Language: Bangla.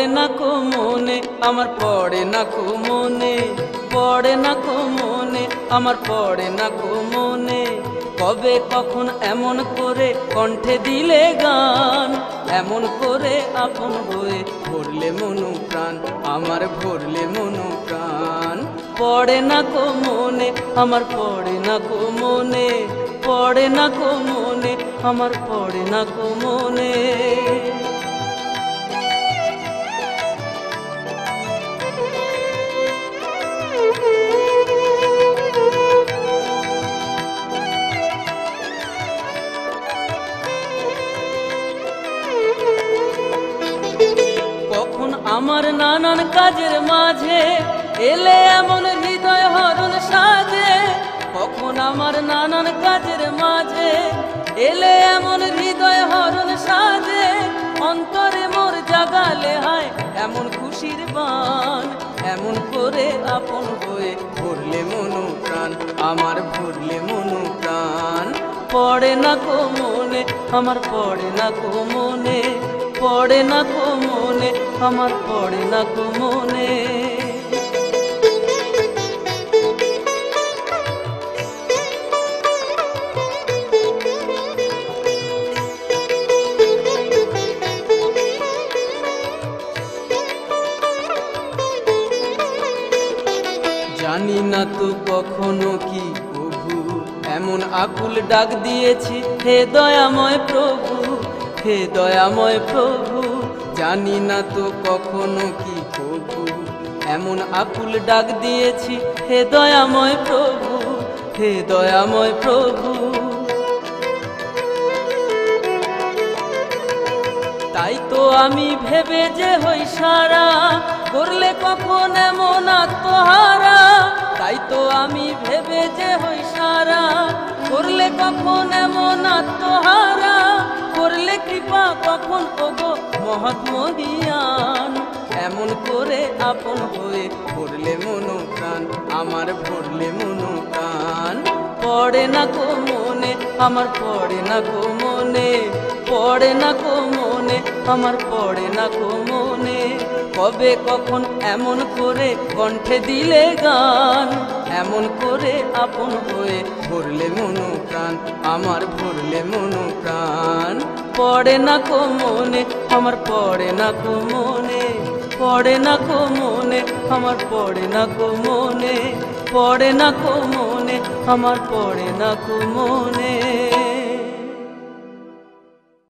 পড়ে না কো মনে আমার, পড়ে না কো মনে, পড়ে না কো মনে আমার, পড়ে না কো মনে। কবে কখন এমন করে কণ্ঠে দিলে গান, এমন করে আপন হয়ে ভরলে মনু প্রাণ আমার, ভরলে মনু প্রাণ। পড়ে না কো মনে আমার, পড়ে না কো মনে, পড়ে না কো মনে আমার, পড়ে না কো মনে। কখন আমার নানান কাজের মাঝে এলে এমন হৃদয় হরণ সাজে, কখন আমার নানান কাজের মাঝে এলে এমন হৃদয় হরণ সাজে। অন্তরে মোর জাগালে হায় এমন খুশির বান, এমন করে আপন হয়ে ভরলে মনু প্রাণ আমার, ভরলে মনু প্রাণ। পড়ে না কো মনে আমার, পড়ে না কো মনে, পড়ে না কো মনে আমার, পড়ে না কো মনে। জানি না তো কখনো কি প্রভু এমন আকুল ডাক দিয়েছি, হে দয়াময় প্রভু, হে দয়াময় প্রভু। জানি না তো কখনো কি প্রভু এমন আকুল ডাক দিয়েছি, হে দয়াময় প্রভু, হে দয়াময় প্রভু। তাই তো আমি ভেবে যে হই সারা, করলে কখন এমন আত্মহারা। তাই তো আমি ভেবে যে হই সারা, করলে কখন এমন আত্মহারা। করলে কৃপা কখন ওগো মহৎ মহিয়ান, এমন করে আপন হয়ে ভরলে মনু প্রাণ আমার, ভরলে মনু প্রাণ। পড়ে না কো মনে আমার, পড়ে না কো মনে, পড়ে না কো মনে আমার, পড়ে না কো মনে। কবে কখন এমন করে কণ্ঠে দিলে গান, এমন করে আপন হয়ে ভরলে মনু প্রাণ আমার, ভরলে মনু প্রাণ। পড়ে না কো মনে আমার, পড়ে না কো মনে, পড়ে না কো মনে আমার, পড়ে না কো মনে, পড়ে না কো মনে আমার, পড়ে না কো মনে।